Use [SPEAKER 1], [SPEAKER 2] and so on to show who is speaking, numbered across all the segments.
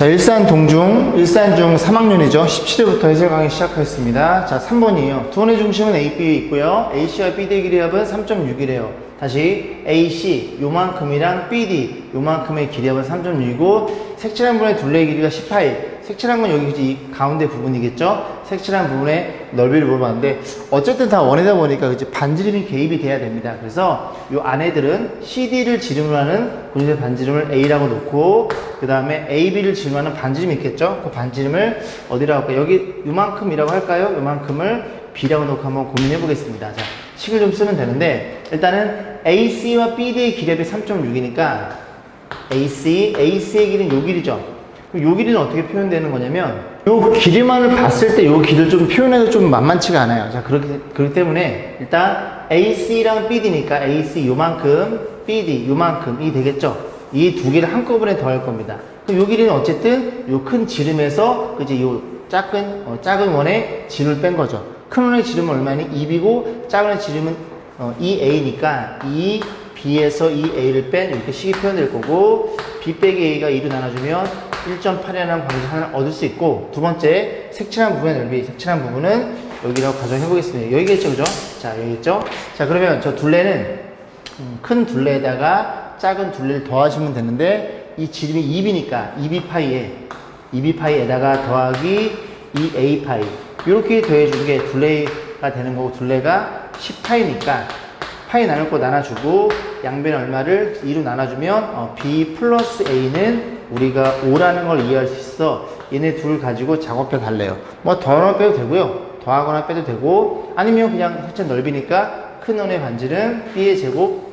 [SPEAKER 1] 자, 일산중 3학년이죠. 17회부터 해설 강의 시작하겠습니다. 자, 3번이에요. 두 원의 중심은 A, B에 있고요. AC와 BD의 길이합은 3.6이래요. 다시 AC 요만큼이랑 BD 요만큼의 길이합은 3.6이고 색칠한 부분의 둘레의 길이가 18. 색칠한 건 여기 이 가운데 부분이겠죠. 색칠한 부분의 넓이를 물어봤는데 어쨌든 다 원이다 보니까 그치 반지름이 개입이 돼야 됩니다. 그래서 이 안에들은 CD를 지름으로 하는 고정된 반지름을 A라고 놓고 그 다음에 AB를 지름하는 반지름이 있겠죠. 그 반지름을 어디라고 할까요? 여기 요만큼이라고 할까요? 요만큼을 B라고 놓고 한번 고민해 보겠습니다. 자, 식을 좀 쓰면 되는데 일단은 AC와 BD의 길이합이 3.6이니까 AC의 길이는 요 길이죠. 요 길이는 어떻게 표현되는 거냐면 요 길이만을 봤을 때 요 길을 좀 표현해도 좀 만만치가 않아요. 자, 그렇기 때문에 일단 AC랑 BD니까 AC 요만큼, BD 요만큼이 되겠죠. 이 두 개를 한꺼번에 더할 겁니다. 그럼 요 길이는 어쨌든 요 큰 지름에서 그지 요 작은 원의 지름을 뺀 거죠. 큰 원의 지름은 얼마니? 2B고 작은 원의 지름은 2A니까 2B에서 2A를 뺀 이렇게 식이 표현될 거고 B 빼기 A가 2로 나눠주면 1.8이라는 방식 하나를 얻을 수 있고 두 번째 색칠한 부분의 넓이 색칠한 부분은 여기라고 가정해 보겠습니다. 여기겠죠, 그죠? 자, 여기겠죠? 자, 그러면 저 둘레는 큰 둘레에다가 작은 둘레를 더하시면 되는데 이 지름이 2B니까 2B파이에다가 더하기 2A파이 이렇게 더해주는 게 둘레가 되는 거고 둘레가 10파이니까 파이 나눌 거 나눠주고 양변 얼마를 2로 나눠주면 B 플러스 A는 우리가 5라는 걸 이해할 수 있어. 얘네 둘 가지고 작업해 달래요. 뭐 더하거나 빼도 되고요. 더하거나 빼도 되고 아니면 그냥 살짝 넓이니까 큰 원의 반지름 B의 제곱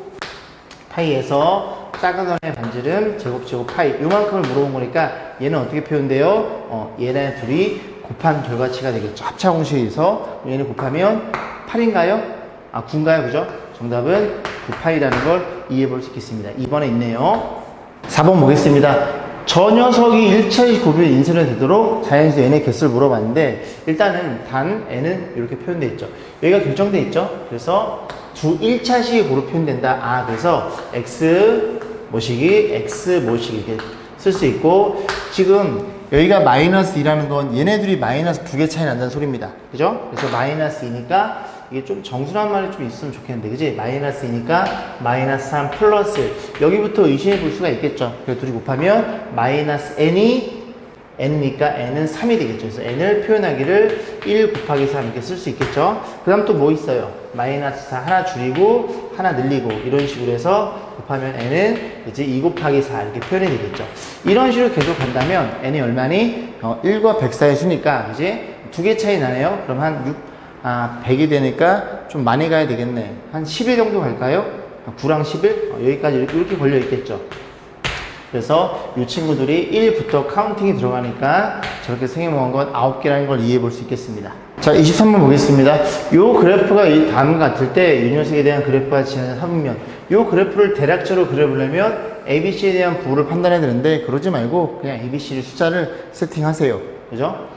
[SPEAKER 1] 파이에서 작은 원의 반지름 제곱 파이 요만큼을 물어본 거니까 얘는 어떻게 표현돼요? 얘네 둘이 곱한 결과치가 되겠죠. 합차 공식에서 얘는 곱하면 8인가요? 9인가요? 그죠? 정답은 9파이라는 걸 이해해 볼 수 있겠습니다. 2번에 있네요. 4번 보겠습니다. 저 녀석이 1차식 곱이 인쇄가 되도록 자연수 n의 개수를 물어봤는데 일단은 단 n은 이렇게 표현되어 있죠. 여기가 결정되어 있죠. 그래서 두 1차식이 고로 표현된다. 그래서 x 모식이 x 모식이 이렇게 쓸 수 있고 지금 여기가 마이너스 2라는 건 얘네들이 마이너스 2개 차이 난다는 소리입니다. 그죠? 그래서 마이너스 2니까 이게 좀 정수란 말이 좀 있으면 좋겠는데, 그지? 마이너스 2니까 마이너스 3 플러스 여기부터 의심해 볼 수가 있겠죠. 그래서 둘이 곱하면 마이너스 n이니까 n은 3이 되겠죠. 그래서 n을 표현하기를 1 곱하기 3 이렇게 쓸 수 있겠죠. 그 다음 또 뭐 있어요? 마이너스 4 하나 줄이고 하나 늘리고 이런 식으로 해서 곱하면 n은 이제 2 곱하기 4 이렇게 표현이 되겠죠. 이런 식으로 계속 간다면 n이 얼마니? 1과 100 사이의 수니까 이제 두 개 차이 나네요. 그럼 한 100이 되니까 좀 많이 가야 되겠네. 한 10일 정도 갈까요? 9랑 11? 여기까지 이렇게 걸려 있겠죠. 그래서 이 친구들이 1부터 카운팅이 들어가니까 저렇게 생겨먹은 건 9개라는 걸 이해해 볼 수 있겠습니다. 자, 23번 보겠습니다. 요 그래프가 이 다음 같을 때 이 녀석에 대한 그래프가 지나는 3면 요 그래프를 대략적으로 그려보려면 ABC에 대한 부호를 판단해야 되는데 그러지 말고 그냥 ABC를 숫자를 세팅하세요. 그죠?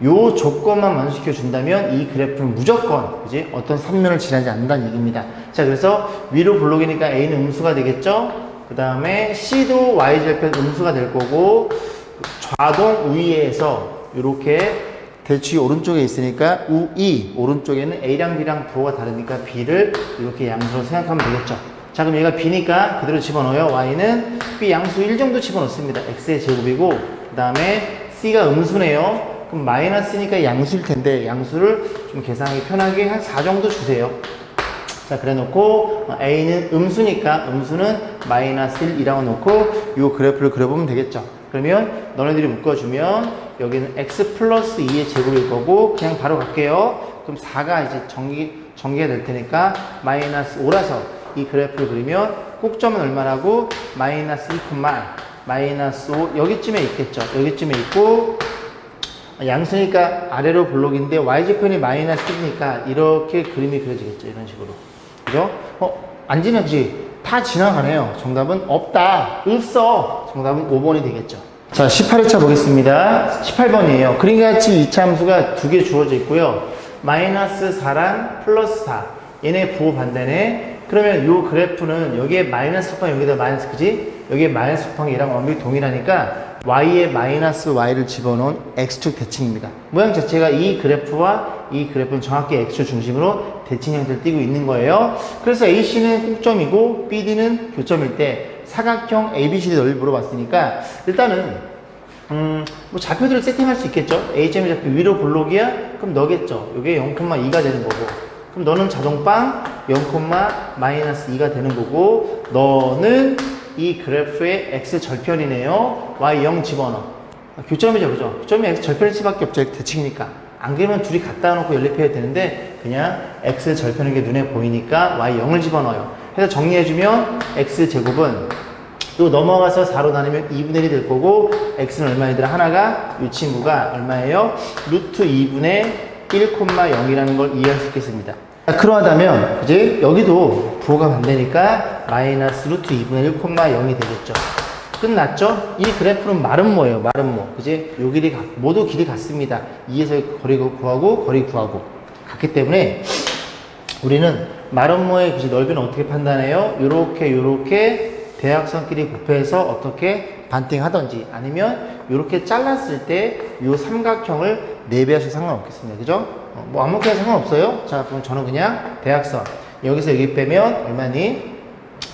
[SPEAKER 1] 요 조건만 만족시켜 준다면 이 그래프는 무조건 그지? 어떤 3면을 지나지 않는다는 얘기입니다. 자, 그래서 위로 블록이니까 A는 음수가 되겠죠? 그 다음에 C도 Y절편 음수가 될 거고 좌동 우위에서 이렇게 대칭이 오른쪽에 있으니까 우이 오른쪽에는 A랑 B랑 부호가 다르니까 B를 이렇게 양수로 생각하면 되겠죠. 자, 그럼 얘가 B니까 그대로 집어넣어요. Y는 B 양수 1 정도 집어넣습니다. X의 제곱이고 그 다음에 C가 음수네요. 그럼 마이너스니까 양수일 텐데 양수를 좀 계산하기 편하게 한 4 정도 주세요. 자, 그래 놓고 A는 음수니까 음수는 마이너스 1이라고 놓고 이 그래프를 그려보면 되겠죠. 그러면 너네들이 묶어주면 여기는 x 플러스 2의 제곱일 거고 그냥 바로 갈게요. 그럼 4가 이제 전개가 될 테니까 마이너스 5라서 이 그래프를 그리면 꼭점은 얼마라고? 마이너스 1, 마이너스 5 여기쯤에 있겠죠. 여기쯤에 있고 양수니까 아래로 블록인데 y지편이 마이너스 1이니까 이렇게 그림이 그려지겠죠. 이런 식으로. 그죠? 안 지나지? 다 지나가네요. 정답은 없다. 없어. 정답은 5번이 되겠죠. 자, 18회차 보겠습니다. 18번이에요. 그림같이 이차함수가 두 개 주어져 있고요. 마이너스 4랑 플러스 4. 얘네 부호 반대네. 그러면 요 그래프는 여기에 마이너스 곱하기 여기다 마이너스, 그지? 여기에 마이너스 곱하기 얘랑 완벽히 동일하니까 y에 마이너스 y를 집어넣은 x축 대칭입니다. 모양 자체가 이 그래프와 이 그래프는 정확히 x축 중심으로 대칭 형태를 띠고 있는 거예요. 그래서 AC는 꼭점이고 BD는 교점일 때 사각형 ABCD 넓이 물어봤으니까 일단은 뭐 좌표들을 세팅할 수 있겠죠. A점의 좌표 위로 볼록이야? 그럼 너겠죠. 이게 0,2가 되는 거고, 그럼 너는 자동빵 0,-2가 되는 거고, 너는 이 그래프의 x 절편이네요. y 0 집어넣어. 교점이죠, 그죠? 교점이 x 절편일 수밖에 없죠. 대칭이니까. 안 그러면 둘이 갖다 놓고 연립해야 되는데 그냥 x 절편인 게 눈에 보이니까 y 0을 집어넣어요. 그래서 정리해주면 x 제곱은 또 넘어가서 4로 나누면 2분의 1이 될 거고, x는 얼마이더라? 하나가 이 친구가 얼마예요? 루트 2분의 1,0이라는 걸 이해할 수 있겠습니다. 그러하다면 이제 여기도 부호가 반대니까 마이너스 루트 2분의 1,0이 되겠죠. 끝났죠? 이 그래프는 마름모예요. 마름모. 그지? 요 길이 모두 길이 같습니다. 2에서 거리 구하고 거리 구하고 같기 때문에 우리는 마름모의 넓이는 어떻게 판단해요? 요렇게 대각선끼리 곱해서 어떻게 반띵하던지, 아니면 이렇게 잘랐을 때 이 삼각형을 4배하셔도 상관없겠습니다. 그죠? 뭐 아무렇게나 상관없어요. 자, 그럼 저는 그냥 대각선 여기서 여기 빼면 얼마니?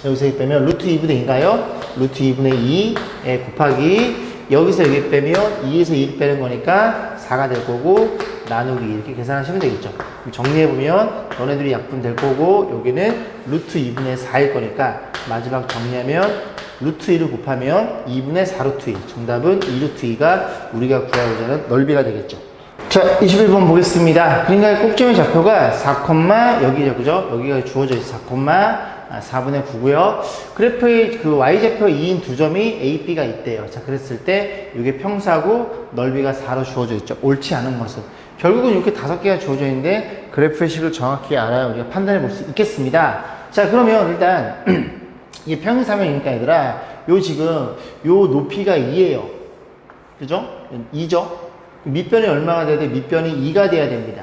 [SPEAKER 1] 여기서 여기 빼면 루트 2분의 2인가요? 루트 2분의 2에 곱하기 여기서 여기 빼면 2에서 2를 빼는 거니까 4가 될 거고, 나누기 이렇게 계산하시면 되겠죠. 정리해보면 너네들이 약분 될 거고, 여기는 루트 2분의 4일 거니까 마지막 정리하면 루트 2를 곱하면 2분의 4 루트 2. 정답은 2 루트 2가 우리가 구하고자 하는 넓이가 되겠죠. 자, 21번 보겠습니다. 그러니까 꼭지의 좌표가 4, 여기죠, 그죠? 여기가 주어져 있어. 4분의 9고요. 그래프의 그 y좌표 2인 두 점이 A, B가 있대요. 자, 그랬을 때 이게 평사고 넓이가 4로 주어져 있죠. 옳지 않은 모습. 결국은 이렇게 5개가 주어져 있는데 그래프의 식을 정확히 알아야 우리가 판단해 볼 수 있겠습니다. 자, 그러면 일단 이게 평행사면이니까 얘들아, 요 지금 요 높이가 2예요. 그죠? 2죠? 밑변이 얼마가 돼야 돼? 밑변이 2가 돼야 됩니다.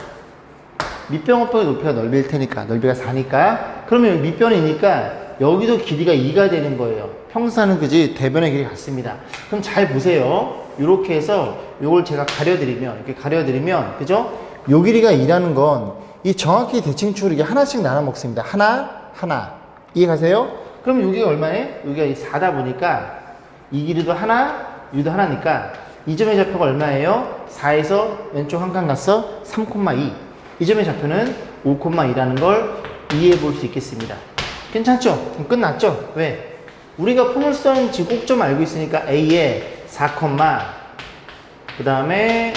[SPEAKER 1] 밑변 곱하기 높이가 넓이일 테니까, 넓이가 4니까. 그러면 밑변이니까 여기도 길이가 2가 되는 거예요. 평사는 그지 대변의 길이 같습니다. 그럼 잘 보세요. 이렇게 해서 요걸 제가 가려드리면, 이렇게 가려드리면, 그죠? 요 길이가 2라는 건 이 정확히 대칭축을 이게 하나씩 나눠 먹습니다. 하나. 이해 가세요? 그럼 여기가 얼마에? 여기가 4다 보니까 이 길이도 하나, 여기도 하나니까 이 점의 좌표가 얼마예요? 4에서 왼쪽 한 칸 갔어? 3,2. 이 점의 좌표는 5,2라는 걸 이해해 볼 수 있겠습니다. 괜찮죠? 그럼 끝났죠? 왜? 우리가 포물선 지금 꼭점 알고 있으니까 A에 4, 그 다음에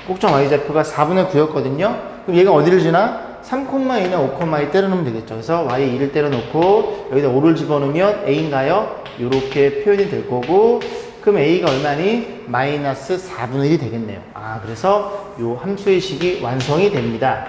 [SPEAKER 1] 꼭점 Y좌표가 4분의 9였거든요. 그럼 얘가 어디를 지나? 3,2나 5,2 때려넣으면 되겠죠. 그래서 Y에 2를 때려놓고 여기다 5를 집어넣으면 A인가요? 이렇게 표현이 될 거고, 그럼 A가 얼마니? 마이너스 4분의 1이 되겠네요. 그래서 요 함수의 식이 완성이 됩니다.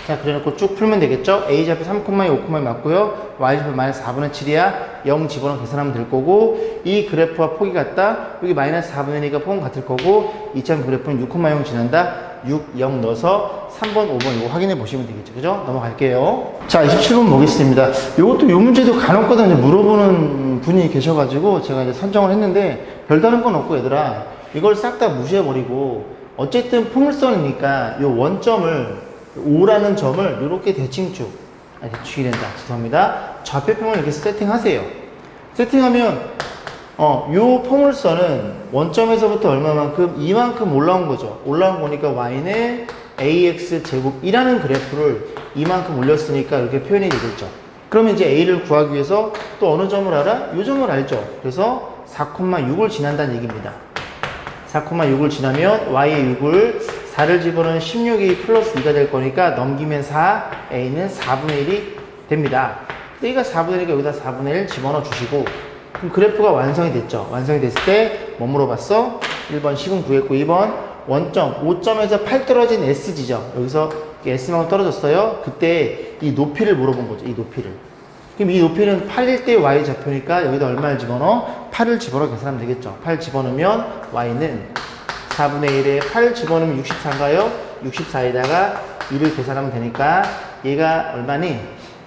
[SPEAKER 1] 자, 그래놓고 쭉 풀면 되겠죠? A좌표 3,2, 5,2 맞고요. Y좌표 마이너스 4분의 7이야. 0 집어넣어 계산하면 될 거고, 이 그래프와 폭이 같다. 여기 마이너스 4분의 1이니까 폭은 같을 거고, 2차 그래프는 6,0 지난다. 6, 0 넣어서 3번, 5번 이거 확인해 보시면 되겠죠. 그죠? 넘어갈게요. 자, 27번 보겠습니다. 요것도 요 문제도 간혹가다 이제 물어보는 분이 계셔가지고 제가 이제 선정을 했는데 별다른 건 없고, 얘들아 이걸 싹 다 무시해버리고, 어쨌든 포물선이니까 요 원점을 5라는 점을 이렇게 대칭축, 대칭이 된다. 죄송합니다. 좌표평을 이렇게 세팅하세요. 세팅하면 요 포물선은 원점에서부터 얼마만큼? 이만큼 올라온 거죠. 올라온 거니까 y는 ax 제곱이라는 그래프를 이만큼 올렸으니까 이렇게 표현이 되겠죠. 그러면 이제 a를 구하기 위해서 또 어느 점을 알아? 요 점을 알죠. 그래서 4,6을 지난다는 얘기입니다. 4,6을 지나면 y의 6을 4를 집어넣으면 16이 플러스 2가 될 거니까 넘기면 4, a는 4분의 1이 됩니다. A가 4분의 1이니까 여기다 4분의 1 집어넣어 주시고, 그럼 그래프가 완성이 됐죠. 완성이 됐을 때 뭐 물어봤어? 1번 식은 구했고, 2번 원점 5점에서 8 떨어진 S 지점, 여기서 S만큼 떨어졌어요. 그때 이 높이를 물어본 거죠. 이 높이를. 그럼 이 높이는 8일 때 Y 좌표니까 여기다 얼마를 집어넣어? 8을 집어넣어 계산하면 되겠죠. 8 집어넣으면 Y는 4분의 1에 8 집어넣으면 64인가요? 64에다가 2를 계산하면 되니까 얘가 얼마니?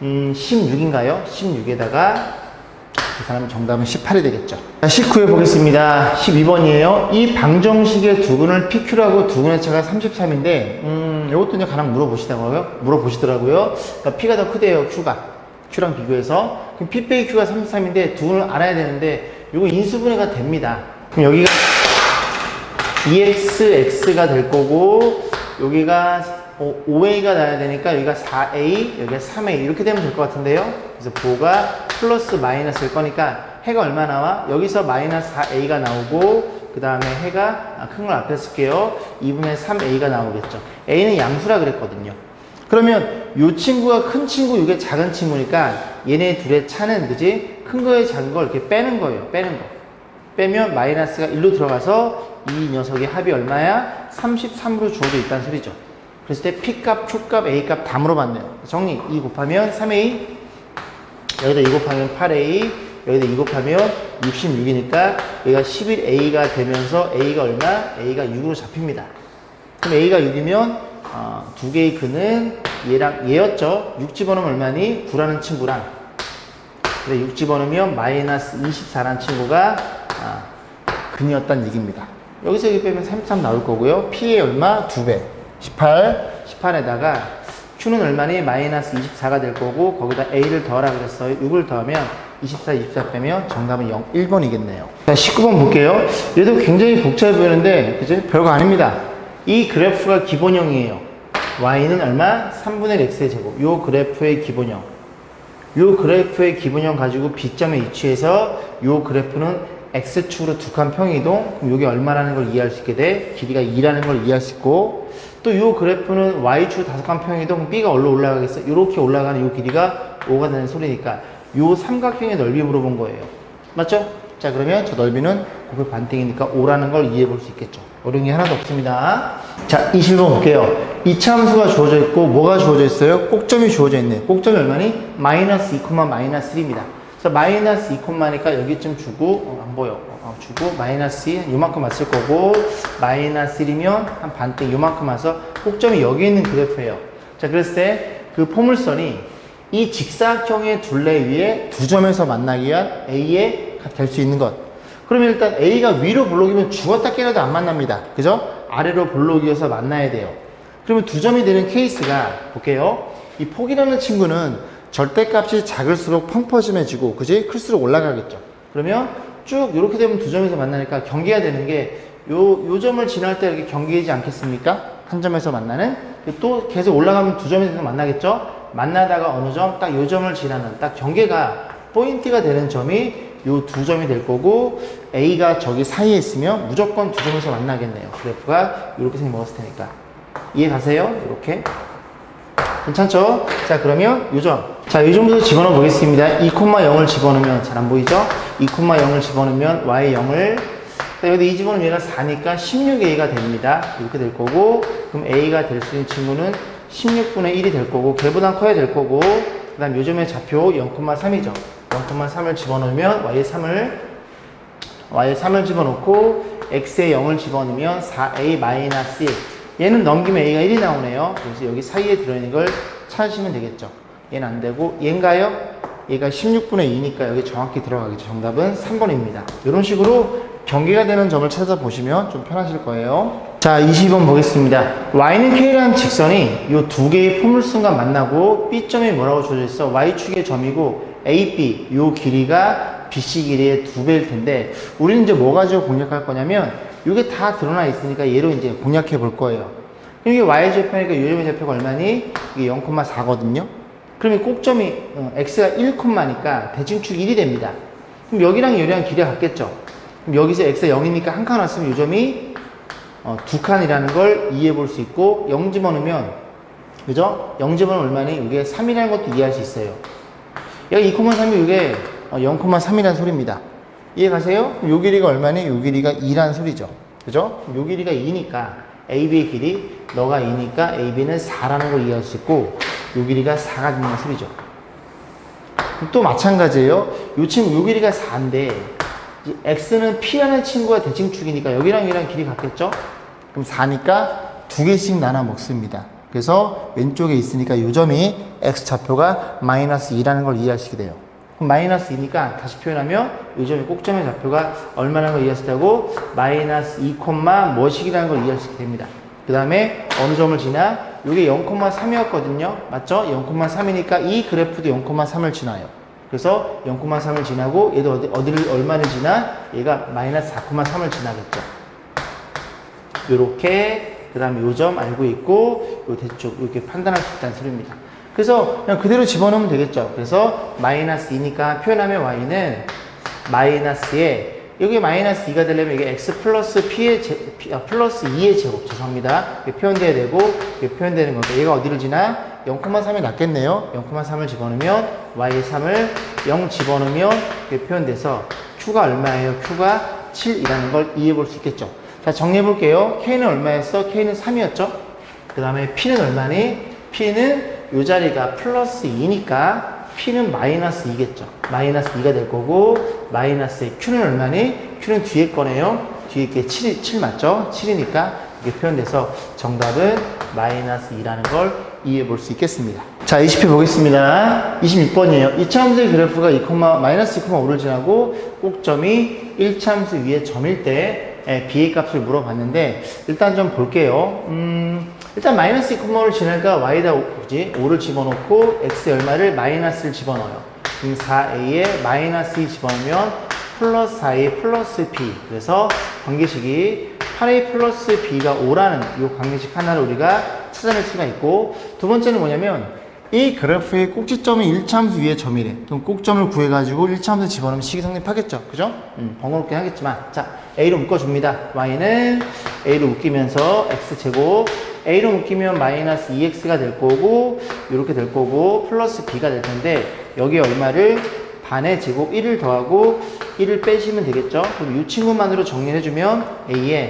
[SPEAKER 1] 16인가요? 16에다가 계산하면 정답은 18이 되겠죠. 자, 19회 보겠습니다. 12번이에요. 이 방정식의 두근을 PQ라고 두근의 차가 33인데 이것도 이제 가장 물어보시더라고요. 그러니까 P가 더 크대요. Q랑 비교해서. 그럼 P 빼기 Q가 33인데 두근을 알아야 되는데 이거 인수분해가 됩니다. 그럼 여기가 2x가 될 거고 여기가 5a가 나야 되니까 여기가 4a, 여기가 3a 이렇게 되면 될 것 같은데요. 그래서 부호가 플러스 마이너스일 거니까 해가 얼마 나와? 여기서 마이너스 4a가 나오고 그 다음에 해가 큰 걸 앞에 쓸게요. 2분의 3a가 나오겠죠. a는 양수라 그랬거든요. 그러면 이 친구가 큰 친구, 이게 작은 친구니까 얘네 둘의 차는 그지? 큰 거에 작은 걸 이렇게 빼는 거예요. 빼는 거. 빼면 마이너스가 1로 들어가서 이 녀석의 합이 얼마야? 33으로 주어져 있다는 소리죠. 그랬을 때 P값, Q값, A값 다 물어봤네요. 정리. 2 곱하면 3A, 여기다 2 곱하면 8A, 여기다 2 곱하면 66이니까 여기가 11A가 되면서 A가 얼마? A가 6으로 잡힙니다. 그럼 A가 6이면 두 개의 근은 얘랑 얘였죠. 6 집어넣으면 얼마니? 9라는 친구랑. 근데 6 집어넣으면 마이너스 24라는 친구가 근이었다는 얘기입니다. 여기서 여기 빼면 33 나올 거고요. P의 얼마? 2배. 18에다가 Q는 얼마니? 마이너스 24가 될 거고 거기다 A를 더하라 그랬어요. 6을 더하면 24 빼면 정답은 1번이겠네요. 자, 19번 볼게요. 얘도 굉장히 복잡해 보이는데 그죠? 별거 아닙니다. 이 그래프가 기본형이에요. Y는 얼마? 3분의 X의 제곱. 요 그래프의 기본형. 요 그래프의 기본형 가지고 B점에 위치해서 요 그래프는 X축으로 두 칸 평이동. 그럼 요게 얼마라는 걸 이해할 수 있게 돼? 길이가 2라는 걸 이해할 수 있고 또 요 그래프는 Y축 다섯 칸 평이동. B가 얼로 올라가겠어? 이렇게 올라가는 요 길이가 5가 되는 소리니까 요 삼각형의 넓이 물어본 거예요. 맞죠? 자, 그러면 저 넓이는 곱해 반띵이니까 5라는 걸 이해해 볼 수 있겠죠. 어려운 게 하나도 없습니다. 자, 21번 볼게요. 이차함수가 주어져 있고 뭐가 주어져 있어요? 꼭점이 주어져 있네. 꼭점이 얼마니? 마이너스 2, 마이너스 1입니다. 그래서 마이너스 2,니까 여기쯤 주고 안 보여. 주고 마이너스 2 요만큼 왔을 거고 마이너스 1이면 한 반띵 요만큼 와서 꼭점이 여기 있는 그래프예요. 자, 그랬을 때 그 포물선이 이 직사각형의 둘레 위에 두 점에서 만나기 위한 A에 될 수 있는 것. 그러면 일단 A가 위로 볼록이면 죽었다 깨려도 안 만납니다. 그죠? 아래로 볼록이어서 만나야 돼요. 그러면 두 점이 되는 케이스가 볼게요. 이 폭이라는 친구는 절대값이 작을수록 펑퍼짐해지고 그지? 클수록 올라가겠죠. 그러면 쭉 이렇게 되면 두 점에서 만나니까 경계가 되는 게 요 점을 지날 때 이렇게 경계이지 않겠습니까? 한 점에서 만나는 또 계속 올라가면 두 점에서 만나겠죠? 만나다가 어느 점, 딱 요 점을 지나는 딱 경계가 포인트가 되는 점이 요 두 점이 될 거고 A가 저기 사이에 있으면 무조건 두 점에서 만나겠네요. 그래프가 이렇게 생겨먹었을 테니까 이해 가세요? 이렇게 괜찮죠? 자, 그러면 요 점. 자, 이 점부터 집어넣어 보겠습니다. 2,0을 집어넣으면 잘 안 보이죠? 2,0을 집어넣으면 y 0을 자, 여기 이 집어넣으면 얘가 4니까 16a가 됩니다. 이렇게 될 거고 그럼 a가 될 수 있는 친구는 16분의 1이 될 거고 걔보다 커야 될 거고 그 다음 요 점의 좌표 0,3이죠. 0,3을 집어넣으면 y의 3을 집어넣고 x의 0을 집어넣으면 4a-1 얘는 넘기면 a가 1이 나오네요. 그래서 여기 사이에 들어있는 걸 찾으시면 되겠죠. 얘는 안 되고 얘인가요? 얘가 16분의 2니까 여기 정확히 들어가겠죠. 정답은 3번입니다. 이런 식으로 경계가 되는 점을 찾아보시면 좀 편하실 거예요. 자, 22번 보겠습니다. y는 k라는 직선이 이 두 개의 포물선과 만나고 B점이 뭐라고 주어져 있어? y축의 점이고 AB 이 길이가 BC 길이의 2배일 텐데 우리는 이제 뭐 가지고 공략할 거냐면 이게 다 드러나 있으니까 얘로 이제 공략해 볼 거예요. 그럼 이게 y좌표니까 이 점의 좌표가 얼마니? 이게 0,4거든요. 그러면 꼭점이 x가 1,니까 대칭축 1이 됩니다. 그럼 여기랑 여기랑 길이가 같겠죠. 그럼 여기서 x가 0이니까 한 칸 왔으면 이 점이 두 칸이라는 걸 이해해 볼 수 있고 0 집어넣으면 그죠? 0 집어넣으면 얼마니? 이게 3이라는 것도 이해할 수 있어요. 얘가 2,3이 이게 0,3이라는 소리입니다. 이해 가세요? 요 길이가 얼마니? 요 길이가 2라는 소리죠. 그죠? 요 길이가 2니까 AB의 길이 너가 2니까 AB는 4라는 걸 이해할 수 있고 요 길이가 4가 된다는 소리죠. 또 마찬가지예요. 요 친구 요 길이가 4인데 X는 P라는 친구가 대칭축이니까 여기랑 여기랑 길이 같겠죠? 그럼 4니까 두 개씩 나눠 먹습니다. 그래서 왼쪽에 있으니까 요 점이 X좌표가 마이너스 2라는 걸 이해하시게 돼요. 그럼 마이너스 2니까 다시 표현하면 이 점이 꼭점의 좌표가 얼마라는 걸 이해할 수 있다고 마이너스 2, 뭐식이라는 걸 이해할 수 있게 됩니다. 그 다음에 어느 점을 지나? 이게 0,3이었거든요. 맞죠? 0,3이니까 이 그래프도 0,3을 지나요. 그래서 0,3을 지나고 얘도 어디를 얼마를 지나? 얘가 마이너스 4,3을 지나겠죠. 요렇게 그 다음에 요 점 알고 있고 요 대충 이렇게 판단할 수 있다는 소리입니다. 그래서 그냥 그대로 집어넣으면 되겠죠. 그래서 마이너스 2니까 표현하면 y는 마이너스에 여기 마이너스 2가 되려면 이게 x 플러스 p의 플러스 2의 제곱 죄송합니다. 이게 표현돼야 되고 이게 표현되는 거니까 얘가 어디를 지나? 0,3이 낫겠네요. 0,3을 집어넣으면 y의 3을 0 집어넣으면 이게 표현돼서 q가 얼마예요? q가 7이라는 걸 이해해 볼 수 있겠죠. 자, 정리해 볼게요. k는 얼마였어? k는 3이었죠. 그 다음에 p는 얼마니? p는 이 자리가 플러스 2니까 p는 마이너스 2겠죠. 마이너스 2가 될 거고 마이너스의 q는 얼마니? q는 뒤에 거네요. 뒤에 게 7 맞죠? 7이니까 이게 표현돼서 정답은 마이너스 2라는 걸 이해해 볼 수 있겠습니다. 자, 20회 보겠습니다. 26번이에요. 이차함수의 그래프가 마이너스 2,5를 지나고 꼭점이 1차함수 위에 점일 때 b의 값을 물어봤는데 일단 좀 볼게요. 일단 마이너스 2,5를 지나니까 y에다 5를 집어넣고 x 얼마를 마이너스를 집어넣어요. 그럼 4a에 마이너스 2 집어넣으면 플러스 4a 플러스 b. 그래서 관계식이 8a 플러스 b가 5라는 이 관계식 하나를 우리가 찾아낼 수가 있고, 두 번째는 뭐냐면 이 그래프의 꼭지점이 1차함수 위에 점이래. 그럼 꼭점을 구해가지고 1차함수 집어넣으면 식이 성립하겠죠. 그죠? 번거롭긴 하겠지만. 자, a로 묶어줍니다. y는 a로 묶이면서 x제곱, a로 묶이면 마이너스 2x가 될 거고, 이렇게 될 거고, 플러스 b가 될 텐데, 여기 얼마를 반의 제곱 1을 더하고 1을 빼시면 되겠죠. 그럼 이 친구만으로 정리해주면 a에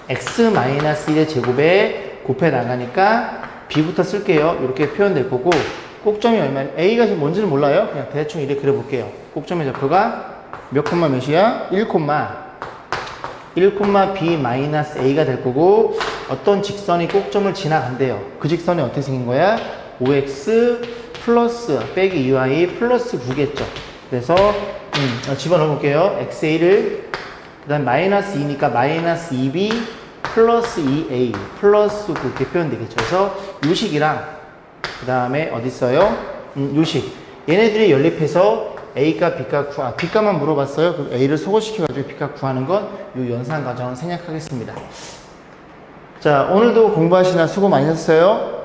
[SPEAKER 1] x-1의 제곱에 곱해 나가니까 b부터 쓸게요. 이렇게 표현될 거고, 꼭점이 얼마냐? a가 지금 뭔지는 몰라요. 그냥 대충 이렇게 그려볼게요. 꼭점의 좌표가 몇 콤마 몇이야? 1 b 마이너스 a가 될 거고, 어떤 직선이 꼭점을 지나간대요. 그 직선이 어떻게 생긴 거야? 5x 플러스 빼기 2y 플러스 9겠죠. 그래서 집어넣어 볼게요. xa를 그 다음 마이너스 2니까 마이너스 2b 플러스 2a 플러스 9 이렇게 표현되겠죠. 그래서 요식이랑 그 다음에 어디 있어요? 요식 얘네들이 연립해서 a값 b값 b값만 물어봤어요. 그럼 a를 소거시켜가지고 b값 구하는 건 이 연산 과정을 생략하겠습니다. 자, 오늘도 공부하시느라 수고 많으셨어요.